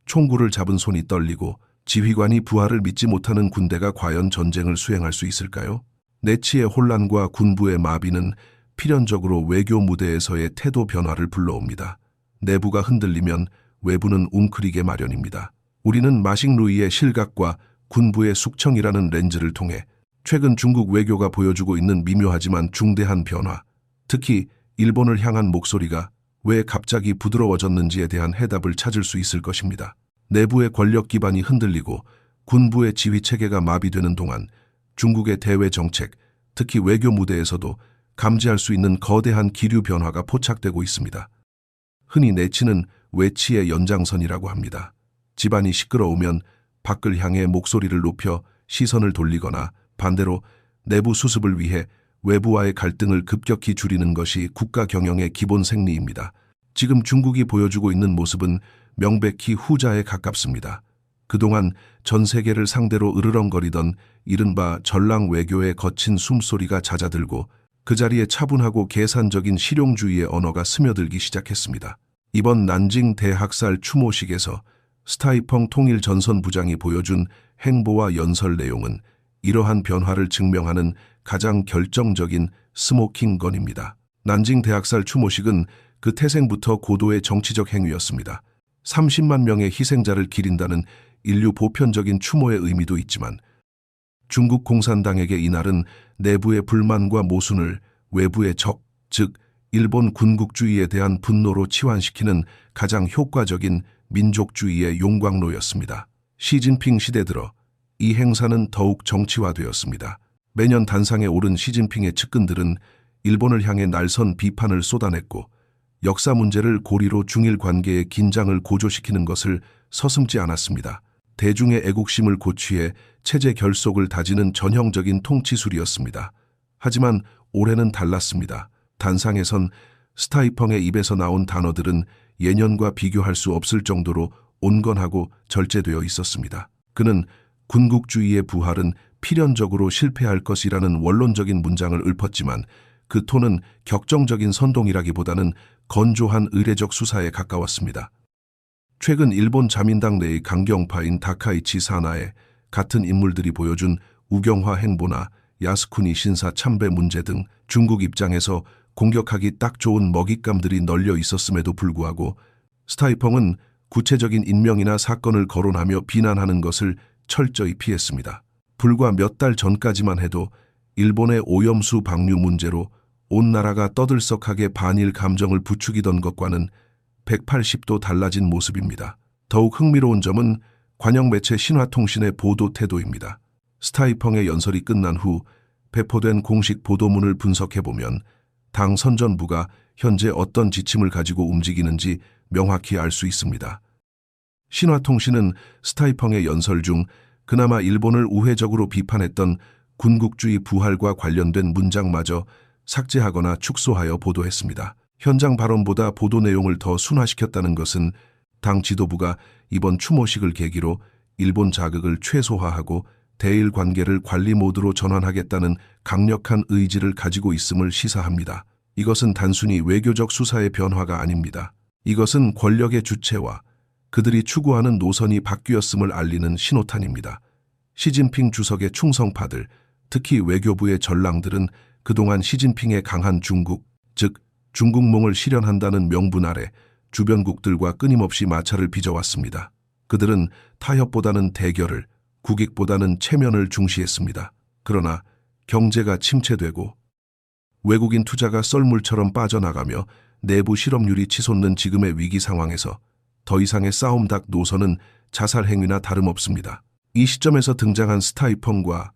[SPEAKER 1] 총구를 잡은 손이 떨리고 지휘관이 부하를 믿지 못하는 군대가 과연 전쟁을 수행할 수 있을까요? 내치의 혼란과 군부의 마비는 필연적으로 외교 무대에서의 태도 변화를 불러옵니다. 내부가 흔들리면 외부는 웅크리게 마련입니다. 우리는 마식루이의 실각과 군부의 숙청이라는 렌즈를 통해 최근 중국 외교가 보여주고 있는 미묘하지만 중대한 변화, 특히 일본을 향한 목소리가 왜 갑자기 부드러워졌는지에 대한 해답을 찾을 수 있을 것입니다. 내부의 권력 기반이 흔들리고 군부의 지휘 체계가 마비되는 동안 중국의 대외 정책, 특히 외교 무대에서도 감지할 수 있는 거대한 기류 변화가 포착되고 있습니다. 흔히 내치는 외치의 연장선이라고 합니다. 집안이 시끄러우면 밖을 향해 목소리를 높여 시선을 돌리거나 반대로 내부 수습을 위해 외부와의 갈등을 급격히 줄이는 것이 국가 경영의 기본 생리입니다. 지금 중국이 보여주고 있는 모습은 명백히 후자에 가깝습니다. 그동안 전 세계를 상대로 으르렁거리던 이른바 전랑 외교의 거친 숨소리가 잦아들고 그 자리에 차분하고 계산적인 실용주의의 언어가 스며들기 시작했습니다. 이번 난징 대학살 추모식에서 스타이펑 통일전선부장이 보여준 행보와 연설 내용은 이러한 변화를 증명하는 가장 결정적인 스모킹건입니다. 난징 대학살 추모식은 그 태생부터 고도의 정치적 행위였습니다. 30만 명의 희생자를 기린다는 인류 보편적인 추모의 의미도 있지만 중국 공산당에게 이날은 내부의 불만과 모순을 외부의 적, 즉 일본 군국주의에 대한 분노로 치환시키는 가장 효과적인 민족주의의 용광로였습니다. 시진핑 시대 들어 이 행사는 더욱 정치화되었습니다. 매년 단상에 오른 시진핑의 측근들은 일본을 향해 날선 비판을 쏟아냈고 역사 문제를 고리로 중일 관계의 긴장을 고조시키는 것을 서슴지 않았습니다. 대중의 애국심을 고취해 체제 결속을 다지는 전형적인 통치술이었습니다. 하지만 올해는 달랐습니다. 단상에선 스타이펑의 입에서 나온 단어들은 예년과 비교할 수 없을 정도로 온건하고 절제되어 있었습니다. 그는 군국주의의 부활은 필연적으로 실패할 것이라는 원론적인 문장을 읊었지만 그 톤은 격정적인 선동이라기보다는 건조한 의례적 수사에 가까웠습니다. 최근 일본 자민당 내의 강경파인 다카이치 사나에 같은 인물들이 보여준 우경화 행보나 야스쿠니 신사 참배 문제 등 중국 입장에서 공격하기 딱 좋은 먹잇감들이 널려 있었음에도 불구하고 스타이펑은 구체적인 인명이나 사건을 거론하며 비난하는 것을 철저히 피했습니다. 불과 몇 달 전까지만 해도 일본의 오염수 방류 문제로 온 나라가 떠들썩하게 반일 감정을 부추기던 것과는 180도 달라진 모습입니다. 더욱 흥미로운 점은 관영 매체 신화통신의 보도 태도입니다. 스타이펑의 연설이 끝난 후 배포된 공식 보도문을 분석해보면 당 선전부가 현재 어떤 지침을 가지고 움직이는지 명확히 알 수 있습니다. 신화통신은 스타이펑의 연설 중 그나마 일본을 우회적으로 비판했던 군국주의 부활과 관련된 문장마저 삭제하거나 축소하여 보도했습니다. 현장 발언보다 보도 내용을 더 순화시켰다는 것은 당 지도부가 이번 추모식을 계기로 일본 자극을 최소화하고 대일 관계를 관리 모드로 전환하겠다는 강력한 의지를 가지고 있음을 시사합니다. 이것은 단순히 외교적 수사의 변화가 아닙니다. 이것은 권력의 주체와 그들이 추구하는 노선이 바뀌었음을 알리는 신호탄입니다. 시진핑 주석의 충성파들, 특히 외교부의 전랑들은 그동안 시진핑의 강한 중국, 즉 중국몽을 실현한다는 명분 아래 주변국들과 끊임없이 마찰을 빚어왔습니다. 그들은 타협보다는 대결을, 국익보다는 체면을 중시했습니다. 그러나 경제가 침체되고 외국인 투자가 썰물처럼 빠져나가며 내부 실업률이 치솟는 지금의 위기 상황에서 더 이상의 싸움닭 노선은 자살 행위나 다름없습니다. 이 시점에서 등장한 스타이펑과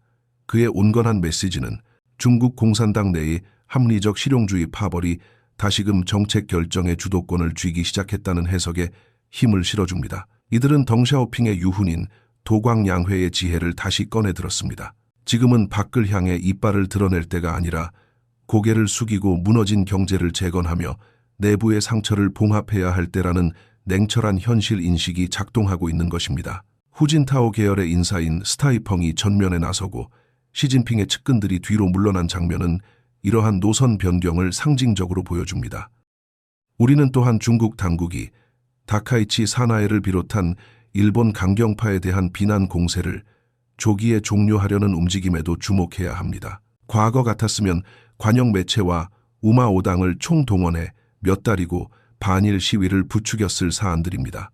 [SPEAKER 1] 그의 온건한 메시지는 중국 공산당 내의 합리적 실용주의 파벌이 다시금 정책 결정의 주도권을 쥐기 시작했다는 해석에 힘을 실어줍니다. 이들은 덩샤오핑의 유훈인 도광양회의 지혜를 다시 꺼내 들었습니다. 지금은 밖을 향해 이빨을 드러낼 때가 아니라 고개를 숙이고 무너진 경제를 재건하며 내부의 상처를 봉합해야 할 때라는 냉철한 현실 인식이 작동하고 있는 것입니다. 후진타오 계열의 인사인 스타이펑이 전면에 나서고 시진핑의 측근들이 뒤로 물러난 장면은 이러한 노선 변경을 상징적으로 보여줍니다. 우리는 또한 중국 당국이 다카이치 사나에를 비롯한 일본 강경파에 대한 비난 공세를 조기에 종료하려는 움직임에도 주목해야 합니다. 과거 같았으면 관영 매체와 우마오당을 총동원해 몇 달이고 반일 시위를 부추겼을 사안들입니다.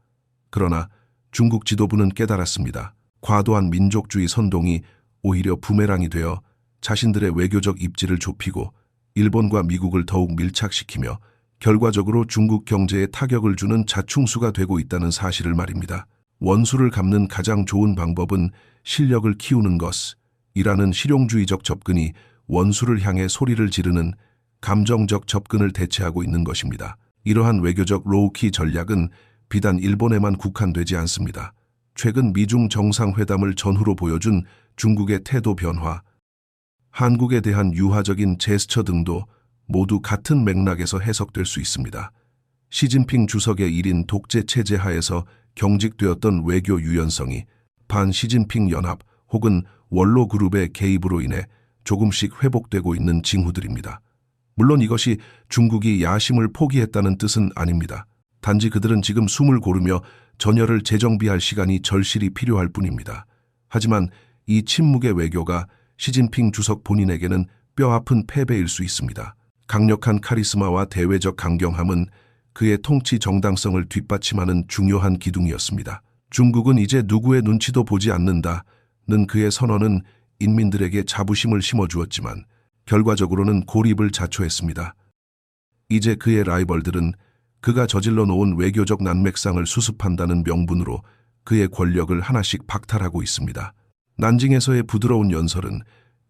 [SPEAKER 1] 그러나 중국 지도부는 깨달았습니다. 과도한 민족주의 선동이 오히려 부메랑이 되어 자신들의 외교적 입지를 좁히고 일본과 미국을 더욱 밀착시키며 결과적으로 중국 경제에 타격을 주는 자충수가 되고 있다는 사실을 말입니다. 원수를 갚는 가장 좋은 방법은 실력을 키우는 것이라는 실용주의적 접근이 원수를 향해 소리를 지르는 감정적 접근을 대체하고 있는 것입니다. 이러한 외교적 로우키 전략은 비단 일본에만 국한되지 않습니다. 최근 미중 정상회담을 전후로 보여준 중국의 태도 변화, 한국에 대한 유화적인 제스처 등도 모두 같은 맥락에서 해석될 수 있습니다. 시진핑 주석의 1인 독재 체제 하에서 경직되었던 외교 유연성이 반 시진핑 연합 혹은 원로 그룹의 개입으로 인해 조금씩 회복되고 있는 징후들입니다. 물론 이것이 중국이 야심을 포기했다는 뜻은 아닙니다. 단지 그들은 지금 숨을 고르며 전열을 재정비할 시간이 절실히 필요할 뿐입니다. 하지만 이 침묵의 외교가 시진핑 주석 본인에게는 뼈아픈 패배일 수 있습니다. 강력한 카리스마와 대외적 강경함은 그의 통치 정당성을 뒷받침하는 중요한 기둥이었습니다. 중국은 이제 누구의 눈치도 보지 않는다는 그의 선언은 인민들에게 자부심을 심어주었지만 결과적으로는 고립을 자초했습니다. 이제 그의 라이벌들은 그가 저질러 놓은 외교적 난맥상을 수습한다는 명분으로 그의 권력을 하나씩 박탈하고 있습니다. 난징에서의 부드러운 연설은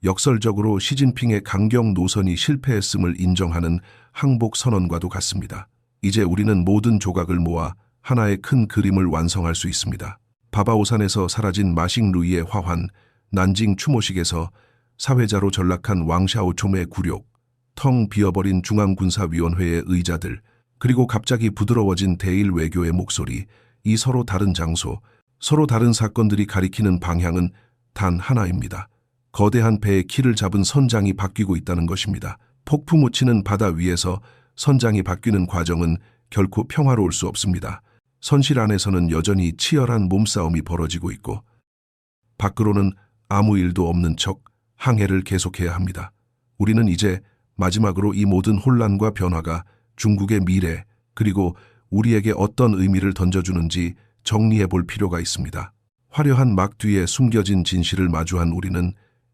[SPEAKER 1] 역설적으로 시진핑의 강경 노선이 실패했음을 인정하는 항복 선언과도 같습니다. 이제 우리는 모든 조각을 모아 하나의 큰 그림을 완성할 수 있습니다. 바바오산에서 사라진 마싱루이의 화환, 난징 추모식에서 사회자로 전락한 왕샤오총의 굴욕, 텅 비어버린 중앙군사위원회의 의자들, 그리고 갑자기 부드러워진 대일 외교의 목소리, 이 서로 다른 장소, 서로 다른 사건들이 가리키는 방향은 단 하나입니다. 거대한 배의 키를 잡은 선장이 바뀌고 있다는 것입니다. 폭풍 묻히는 바다 위에서 선장이 바뀌는 과정은 결코 평화로울 수 없습니다. 선실 안에서는 여전히 치열한 몸싸움이 벌어지고 있고 밖으로는 아무 일도 없는 척 항해를 계속해야 합니다. 우리는 이제 마지막으로 이 모든 혼란과 변화가 중국의 미래 그리고 우리에게 어떤 의미를 던져주는지 정리해 볼 필요가 있습니다. 화려한 막 뒤에 숨겨진 진실을 마주한 우리는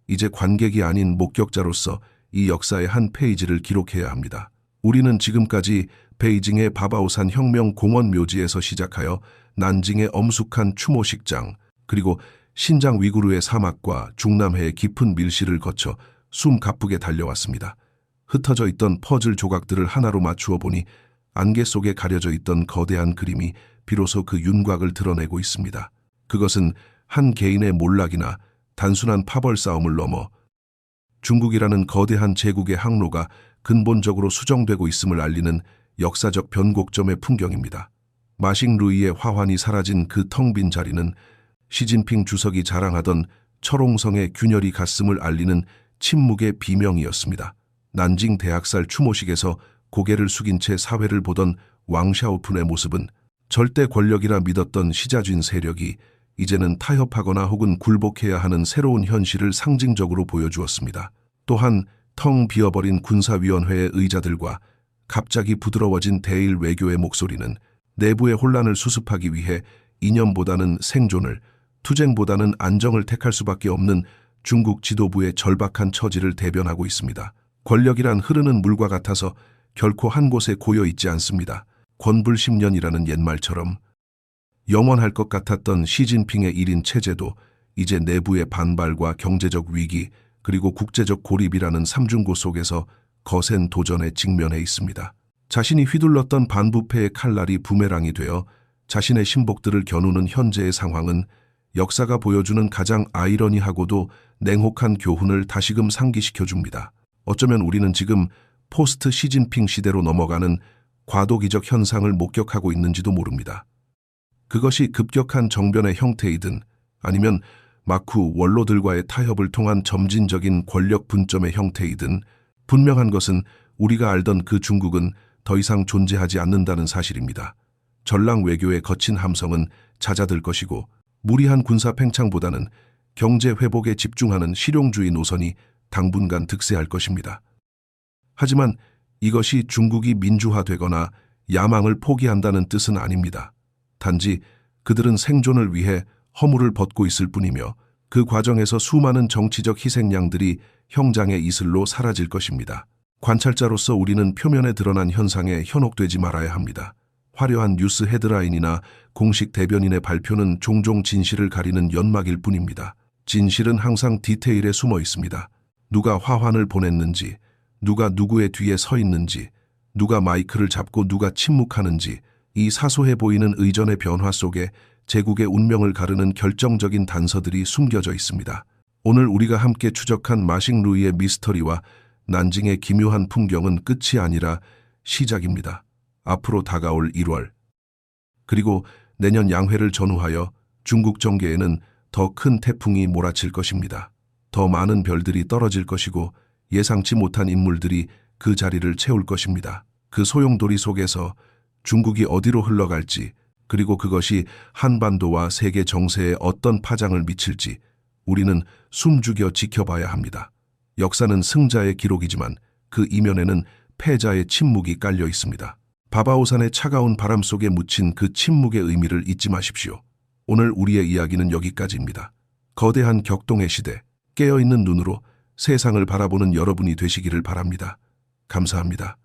[SPEAKER 1] 이제 관객이 아닌 목격자로서 이 역사의 한 페이지를 기록해야 합니다. 우리는 지금까지 베이징의 바바오산 혁명 공원 묘지에서 시작하여 난징의 엄숙한 추모식장, 그리고 신장 위구르의 사막과 중남해의 깊은 밀실을 거쳐 숨 가쁘게 달려왔습니다. 흩어져 있던 퍼즐 조각들을 하나로 맞추어 보니 안개 속에 가려져 있던 거대한 그림이 비로소 그 윤곽을 드러내고 있습니다. 그것은 한 개인의 몰락이나 단순한 파벌 싸움을 넘어 중국이라는 거대한 제국의 항로가 근본적으로 수정되고 있음을 알리는 역사적 변곡점의 풍경입니다. 마싱루이의 화환이 사라진 그 텅 빈 자리는 시진핑 주석이 자랑하던 철옹성의 균열이 가슴을 알리는 침묵의 비명이었습니다. 난징 대학살 추모식에서 고개를 숙인 채 사회를 보던 왕샤오푼의 모습은 절대 권력이라 믿었던 시자쥔 세력이 이제는 타협하거나 혹은 굴복해야 하는 새로운 현실을 상징적으로 보여주었습니다. 또한 텅 비어버린 군사위원회의 의자들과 갑자기 부드러워진 대일 외교의 목소리는 내부의 혼란을 수습하기 위해 이념보다는 생존을, 투쟁보다는 안정을 택할 수밖에 없는 중국 지도부의 절박한 처지를 대변하고 있습니다. 권력이란 흐르는 물과 같아서 결코 한 곳에 고여 있지 않습니다. 권불10년이라는 옛말처럼 영원할 것 같았던 시진핑의 1인 체제도 이제 내부의 반발과 경제적 위기 그리고 국제적 고립이라는 삼중고 속에서 거센 도전에 직면해 있습니다. 자신이 휘둘렀던 반부패의 칼날이 부메랑이 되어 자신의 신복들을 겨누는 현재의 상황은 역사가 보여주는 가장 아이러니하고도 냉혹한 교훈을 다시금 상기시켜줍니다. 어쩌면 우리는 지금 포스트 시진핑 시대로 넘어가는 과도기적 현상을 목격하고 있는지도 모릅니다. 그것이 급격한 정변의 형태이든 아니면 막후 원로들과의 타협을 통한 점진적인 권력 분점의 형태이든 분명한 것은 우리가 알던 그 중국은 더 이상 존재하지 않는다는 사실입니다. 전랑 외교의 거친 함성은 잦아들 것이고 무리한 군사 팽창보다는 경제 회복에 집중하는 실용주의 노선이 당분간 득세할 것입니다. 하지만 이것이 중국이 민주화되거나 야망을 포기한다는 뜻은 아닙니다. 단지 그들은 생존을 위해 허물을 벗고 있을 뿐이며 그 과정에서 수많은 정치적 희생양들이 형장의 이슬로 사라질 것입니다. 관찰자로서 우리는 표면에 드러난 현상에 현혹되지 말아야 합니다. 화려한 뉴스 헤드라인이나 공식 대변인의 발표는 종종 진실을 가리는 연막일 뿐입니다. 진실은 항상 디테일에 숨어 있습니다. 누가 화환을 보냈는지, 누가 누구의 뒤에 서 있는지, 누가 마이크를 잡고 누가 침묵하는지, 이 사소해 보이는 의전의 변화 속에 제국의 운명을 가르는 결정적인 단서들이 숨겨져 있습니다. 오늘 우리가 함께 추적한 마식루이의 미스터리와 난징의 기묘한 풍경은 끝이 아니라 시작입니다. 앞으로 다가올 1월, 그리고 내년 양회를 전후하여 중국 정계에는 더 큰 태풍이 몰아칠 것입니다. 더 많은 별들이 떨어질 것이고 예상치 못한 인물들이 그 자리를 채울 것입니다. 그 소용돌이 속에서 중국이 어디로 흘러갈지, 그리고 그것이 한반도와 세계 정세에 어떤 파장을 미칠지 우리는 숨죽여 지켜봐야 합니다. 역사는 승자의 기록이지만 그 이면에는 패자의 침묵이 깔려 있습니다. 바바오산의 차가운 바람 속에 묻힌 그 침묵의 의미를 잊지 마십시오. 오늘 우리의 이야기는 여기까지입니다. 거대한 격동의 시대, 깨어있는 눈으로 세상을 바라보는 여러분이 되시기를 바랍니다. 감사합니다.